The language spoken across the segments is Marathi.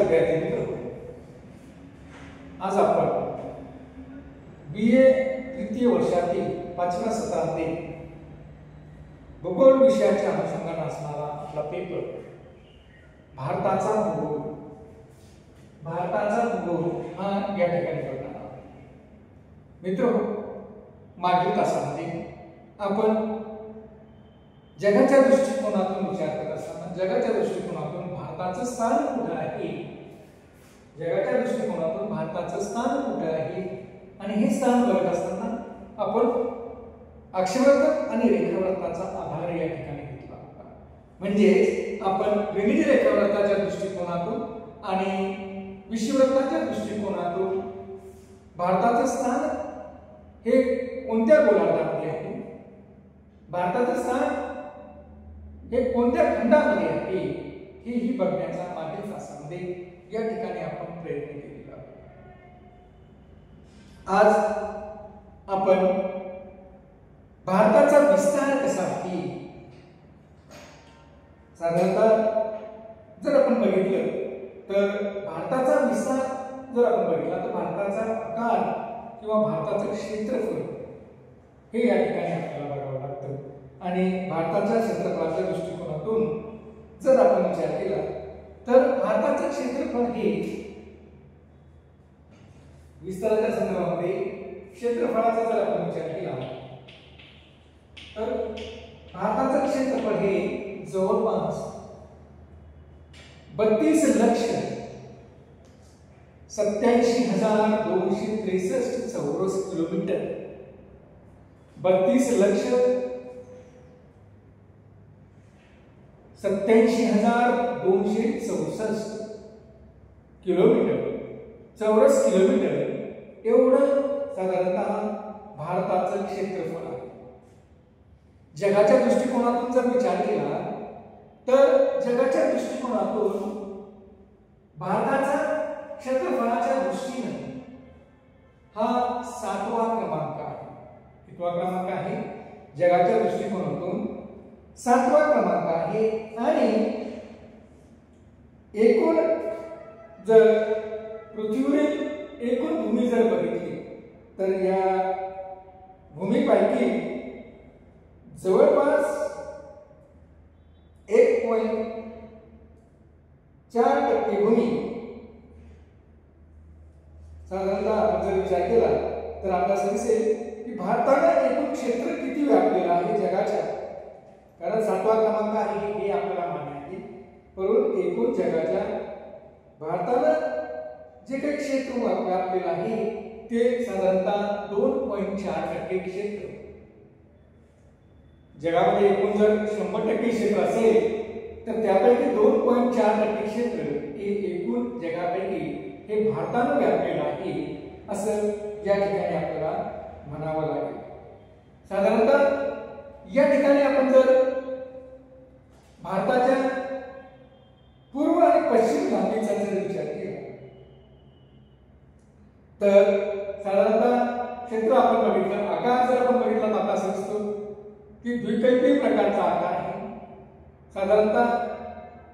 विद्यार्थी मित्र, आज आपण BA तृतीय वर्षातील 5व्या सत्रामध्ये भूगोल विषयाच्या अनुषंगाने असणारा आपला पेपर भारताचा भूगोल हा या ठिकाणी करणार आहोत. मित्रांनो, मागील तासामध्ये आपण जगाच्या दृष्टिकोनातून विचार करत असताना जगाच्या दृष्टिकोनातून भारताचं स्थान कुठे आहे, जगाच्या दृष्टिकोनातून भारताचं स्थान कुठे आहे आणि हे स्थान बघत असताना आपण अक्षवृत्त आणि रेखावृत्ताचा आधार या ठिकाणी घेतला होता. म्हणजे आपण विविध रेखावृत्ताच्या दृष्टिकोनातून आणि विषुववृत्ताच्या दृष्टिकोनातून भारताचं स्थान हे कोणत्या गोलार्धामध्ये आहे, भारताचं स्थान हे कोणत्या खंडामध्ये आहे हे बघण्याचा मागील तासामध्ये या ठिकाणी आपण प्रयत्न केलेला आहे. आज आपण भारताचा विस्तार कसा आहे, साधारणतः जर आपण बघितलं तर भारताचा विस्तार जर आपण बघितला तर भारताचा आकार किंवा भारताचं क्षेत्रफळ हे या ठिकाणी आपल्याला बघावं लागतं. आणि भारताच्या क्षेत्रफळाच्या दृष्टिकोनातून जर आपण विचार केला तर भारताचं क्षेत्रफळ हे विस्ताराच्या संदर्भामध्ये क्षेत्रफळाचा जर आपण विचार केला तर भारताचं क्षेत्रफळ हे जवळपास 32,87,263 चौरस किलोमीटर, 32,87,264 किलोमीटर चौरस किलोमीटर एवढं साधारणतः भारताचं क्षेत्रफळ आहे. जगाच्या दृष्टिकोनातून जर विचार केला तर जगाच्या दृष्टिकोनातून भारताचा क्षेत्रफळाच्या दृष्टीने हा 7वा क्रमांक आहे. कितवा क्रमांक आहे? जगाच्या दृष्टिकोनातून 7वा क्रमांक आहे. आणि एकूण जर पृथ्वीवरील एकूण भूमी जर बघितली तर या भूमीपैकी जवळपास 1.4% भूमी साधारणतः आपण जर विचार केला तर आपल्याला दिसेल की भारताने एकूण क्षेत्र किती व्यापलेलं आहे जगाच्या, कारण 7वा क्रमांक आहे हे आपल्याला मान्य आहे, परंतु एकूण जगाच्या भारताने जे काही क्षेत्र व्यापलेलं आहे ते साधारणतः 2.4% क्षेत्र. जगामध्ये एकूण जर 100% क्षेत्र असेल तर त्यापैकी 2.4% क्षेत्र हे एकूण जगापैकी हे भारताने व्यापलेलं आहे असं या ठिकाणी आपल्याला म्हणावं लागेल. साधारणतः या ठिकाणी आपण जर भारताच्या पूर्व आणि पश्चिम लांबीचा जर विचार केला तर साधारणतः क्षेत्र आपण बघितलं, आकार जर आपण बघितला तर आपल्याला समजतो की द्विकल्पी प्रकारचा आकार आहे. साधारणतः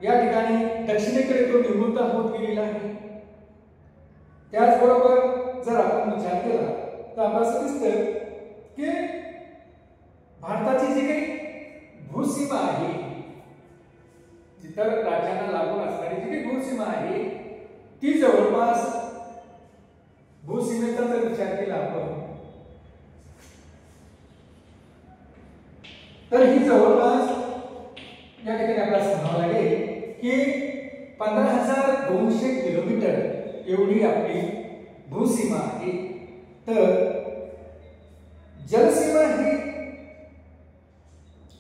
या ठिकाणी दक्षिणेकडे तो निवृत्त होत गेलेला आहे. त्याचबरोबर जर आपण विचार केला तर आपल्याला दिसतं की भारताची जी काही भूसीमा आहे, इतर राज्यांना लागून असणारी जी काही भूसीमा आहे ती जवळपास भूसीमेचा जर विचार केला आपण तर ही जवळपास या ठिकाणी आपल्याला सांगावं लागेल की 15,200 किलोमीटर एवढी आपली भूसीमा आहे. तर जलसीमा ही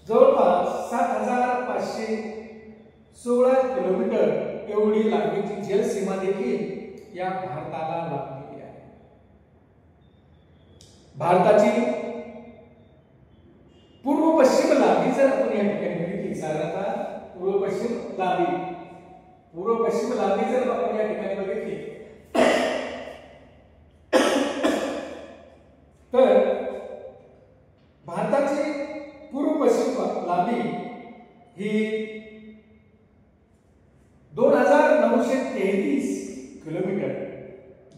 जवळपास 7,516 किलोमीटर एवढी लांबीची जलसीमा देखील या भारताला लाभलेली आहे. भारताची पूर्व पश्चिम लांबी जर आपण या ठिकाणी बघितली, साधारणतः पूर्व पश्चिम लांबी जर आपण या ठिकाणी बघितली तर भारताची पूर्व पश्चिम लांबी ही 2,900 किलोमीटर,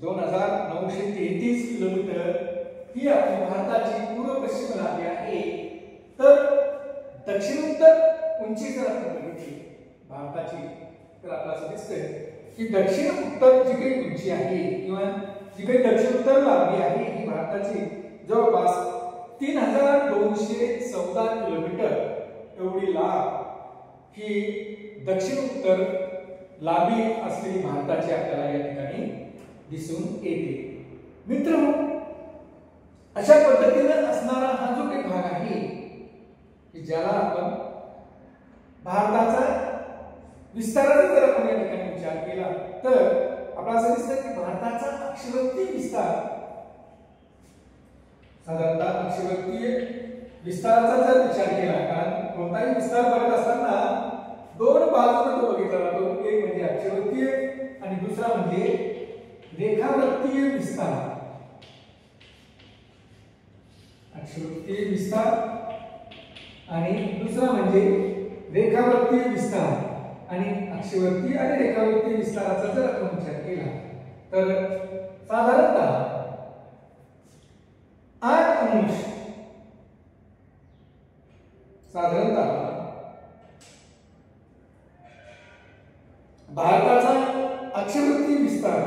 2933 किलोमीटर ही आपली भारताची पूर्व पश्चिम लांबी आहे. तर दक्षिण उत्तर उंची जर आपण बघितली भारताची तर आपल्याला असं दिसतंय की दक्षिण उत्तर जी काही उंची आहे किंवा जी काही दक्षिण उत्तर लांबी आहे ही भारताची जवळपास 3214 किलोमीटर एवढी लांब ही दक्षिण उत्तर लांबी असलेली भारताची आपल्याला या ठिकाणी दिसून येते. मित्रांनो, अशा पद्धतीने असणारा हा जो काही भाग आहे की ज्याला आपण भारताचा विस्ताराचा जर आपण या ठिकाणी विचार केला तर आपल्याला असं दिसतं की भारताचा अक्षवक्तीय विस्तार साधारणतः अक्षवक्तीय विस्ताराचा जर विचार केला, कारण कोणताही विस्तार बघत असताना दोन बाजूने तो बघितला जातो. एक म्हणजे अक्षवक्तीय आणि दुसरा म्हणजे रेखावृत्तीय विस्तार. अक्षवक्तीय विस्तार आणि दुसरा म्हणजे रेखावृत्तीय विस्तार. आणि अक्षवक्तीय आणि रेखावृत्तीय विस्ताराचा जर आपण विचार केला तर साधारणतः 8 अंश भारताचा अक्षवक्तीय विस्तार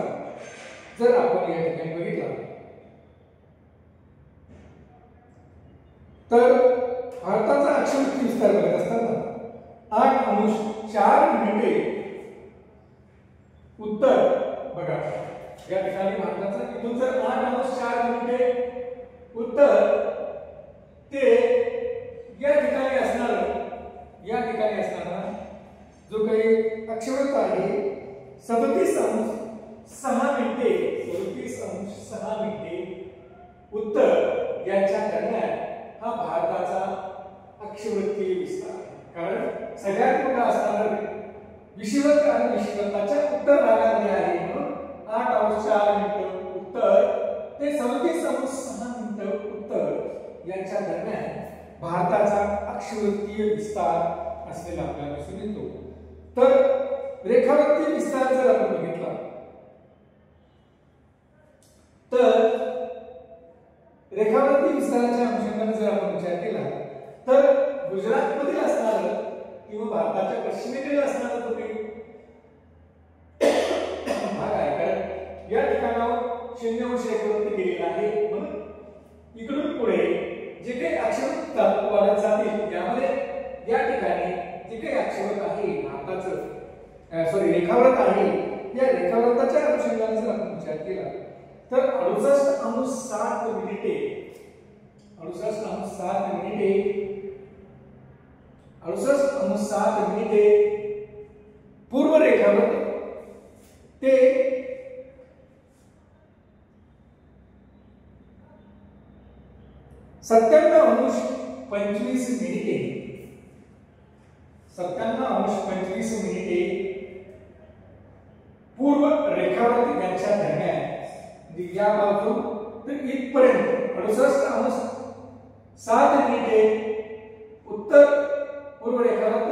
जर आपण या ठिकाणी बघितला तर भारताचा अक्षवक्तीय विस्तार बघत असताना 8 अंश 4 मिनिटे उत्तर बघा या ठिकाणी भारताचा इथून जर 8 अंश 4 मिनिटे उत्तर ते या ठिकाणी असणारा जो काही अक्षवृत्त आहे 37 अंश 6 मिनिटे उत्तर यांच्या दरम्यान हा भारताचा अक्षवृत्तीय विस्तार. कारण सगळ्यात मोठा असणारा विषुवत आणि विषुवताच्या उत्तर भागामध्ये आहे म्हणून 8 अंश 4 मिनिट उत्तर ते 37 अंश 6 मिनिट उत्तर यांच्या दरम्यान भारताचा अक्षवृत्तीय विस्तार असलेला आपल्याला दिसून येतो. तर रेखावृत्तीय विस्तार जर आपण बघितला तर रेखावृत्तीय विस्ताराच्या अनुषंगाने जर आपण विचार केला तर गुजरातमध्ये असणारं किंवा भारताच्या पश्चिमेकडे असणारा जो काही भाग आहे, कारण या ठिकाणावर 0 अंश रेखावृत्त केलेला आहे म्हणून इकडून पुढे जे काही अक्षवृत्त वाढत जातील यामध्ये या ठिकाणी जे काही अक्षवृत्त आहे भारताचं रेखावृत्त आहे या रेखावृत्ताच्या अनुषंगाने जर आपण विचार केला तर 68 अंश 7 मिनिटे पूर्व रेखावृत्त ते 97 अंश 25 मिनिटे पूर्व रेखावृत्त यांच्या दरम्यान या बाजून तर इथपर्यंत 68 अंश 7 मिनिटे उत्तर पूर्व रेखावृत्त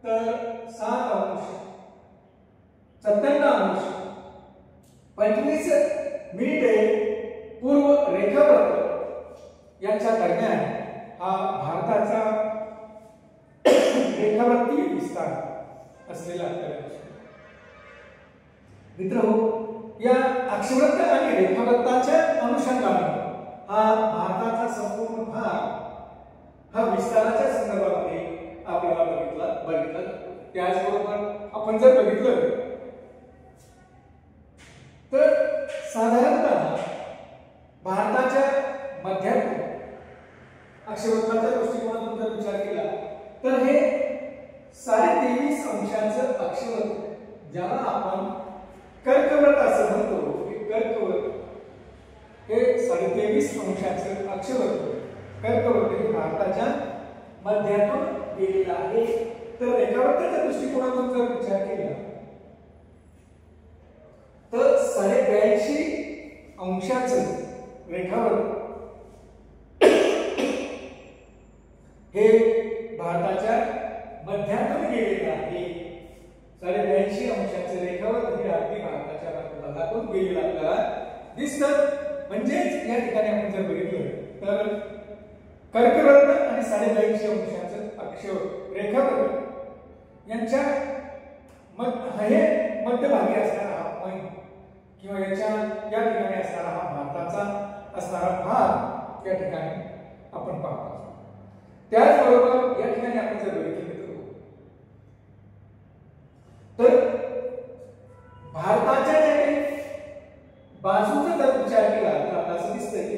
तर 7 अंश 97 अंश 25 मिनिटे पूर्व रेखावृत्त यांच्या दरम्यान हा भारताचा रेखावृत्तीय विस्तार असलेला आपल्याला मित्रहो, या अक्षवृत्त आणि रेखावृत्ताच्या अनुषंगाने हा भारताचा संपूर्ण भाग हा विस्ताराच्या संदर्भामध्ये आपल्याला बघितला. त्याचबरोबर आपण जर बघितलं तर साधारणतः भारताच्या मध्यातून अक्षवृत्ताच्या दृष्टिकोनातून जर विचार केला तर हे 23.5 अंशाचं अक्षवृत्त ज्याला आपण कर्कवृत्त असं म्हणतो, हे 23.5 अंशाचं अक्षवृत्त कर्कवृत्त हे भारताच्या मध्यातून गेलेलं आहे. तर रेखावृत्ताच्या दृष्टिकोनातून जर विचार केला तर 82.5 अंशाचं रेखावृत्त हे भारताच्या मध्यातून गेलेलं आहे. 82.5 रेखावर ही अगदी भारताच्या भागातून गेलेलं आपल्याला दिसतं. म्हणजेच या ठिकाणी आपण जर बघितलं तर कर्कवृत्त आणि 82.5 अक्ष रेखावर यांच्या मध्यभागी असणारा हा पॉइंट किंवा याच्या या ठिकाणी असणारा हा भारताचा असणारा भाग या ठिकाणी आपण पाहतो. त्याचबरोबर या ठिकाणी आपण जर बघितलं तर भारताच्या ज्या काही बाजूचा जर विचार केला तर आपल्याला असं दिसतंय की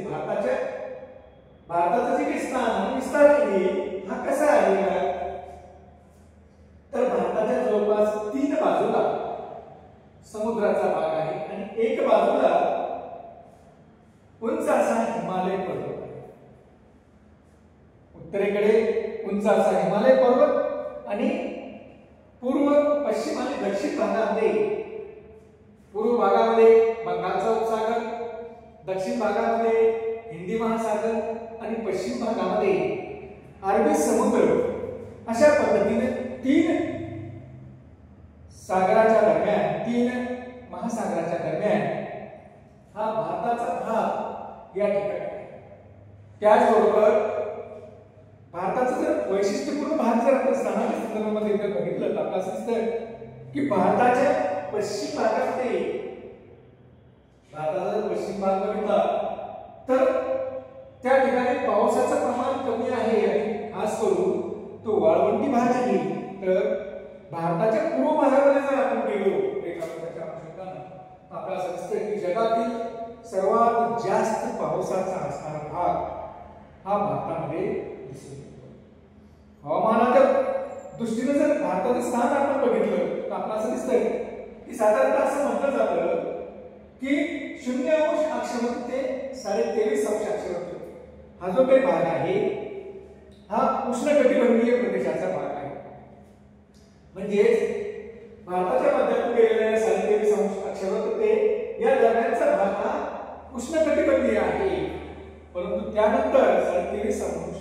भारताचं जे काही स्थान विस्तार आहे हा कसा आहे तर भारताच्या जवळपास 3 बाजूला समुद्राचा भाग आहे आणि एक बाजूला उंच असा हिमालय पर्वत आहे. उत्तरेकडे उंच असा हिमालय पर्वत आणि पूर्व पश्चिम आणि दक्षिण भागामध्ये पूर्व भागामध्ये बंगालचा उपसागर, दक्षिण भागामध्ये हिंदी महासागर आणि पश्चिम भागामध्ये अरबी समुद्र अशा पद्धतीने 3 सागराच्या दरम्यान 3 महासागराच्या दरम्यान हा भारताचा भाग या ठिकाणी आहे. त्याचबरोबर भारताचं जर वैशिष्ट्यपूर्ण भाग जर आपण स्थानाच्या संदर्भामध्ये जर बघितलं तर आपल्याला असं दिसतं की भारताच्या पश्चिम भागामध्ये भारताचा जर पश्चिम भाग बघितला तर त्या ठिकाणी पावसाचं प्रमाण कमी आहे आणि खास करून तो वाळवंटी भाग आहे. तर भारताच्या पूर्व भागामध्ये जर आपण गेलो रेखांकनाच्या अनुषंगाने आपल्याला असं दिसतं की जगातील सर्वात जास्त पावसाचा असणारा भाग हा भारतामध्ये दिसून येतो. हवामानाच्या दृष्टीने जर भारताचं स्थान आपण बघितलं तर आपल्याला असं दिसतंय की साधारणतः असं म्हटलं जातं की 0° अक्षावृत्त ते 23.5 अक्षावृत्त हा जो काही भाग आहे हा उष्णकटिबंधीय प्रदेशाचा भाग आहे. म्हणजेच भारताच्या मध्यातून गेलेल्या 23.5 अक्षावृत्त ते या दरम्यानचा भाग हा उष्णकटिबंधीय आहे. परंतु त्यानंतर 23.5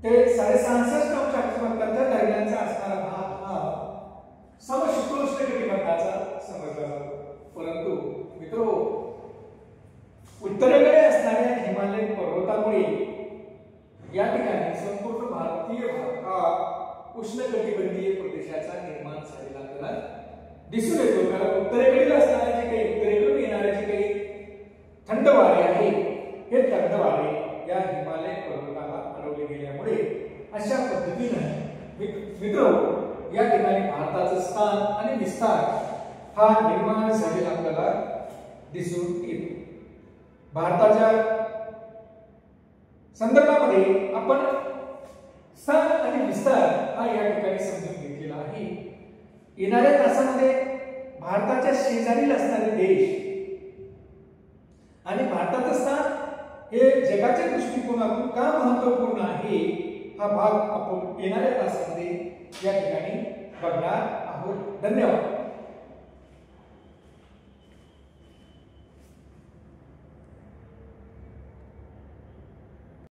ते 66.5 अक्षावृत्ताच्या दरम्यानचा असणारा भाग हा समशीतोष्ण कटिबंधाचा समजला जातो. परंतु मित्रो उत्तरेकडे असणाऱ्या हिमालय पर्वतामुळे या ठिकाणी संपूर्ण भारतीय भाग हा उष्णकटिबंधीय प्रदेशाचा निर्माण झालेला आपल्याला दिसून येतो. कारण उत्तरेकडील असणारे जे काही उत्तरेकडून येणारे जे काही थंड वारे आहे हे थंड वारे या हिमालय पर्वताला अडवले गेल्यामुळे अशा पद्धतीने मित्र या ठिकाणी भारताचं स्थान आणि विस्तार हा निर्माण झालेला आपल्याला दिसून येतो. भारताच्या संदर्भामध्ये आपण स्थान आणि विस्तार हा या ठिकाणी समजून घेतलेला आहे. येणाऱ्या तासामध्ये भारताच्या शेजारील असणारे देश आणि भारताचं स्थान हे जगाच्या दृष्टिकोनातून का महत्त्वपूर्ण आहे हा भाग आपण येणाऱ्या तासामध्ये या ठिकाणी बघणार आहोत. धन्यवाद.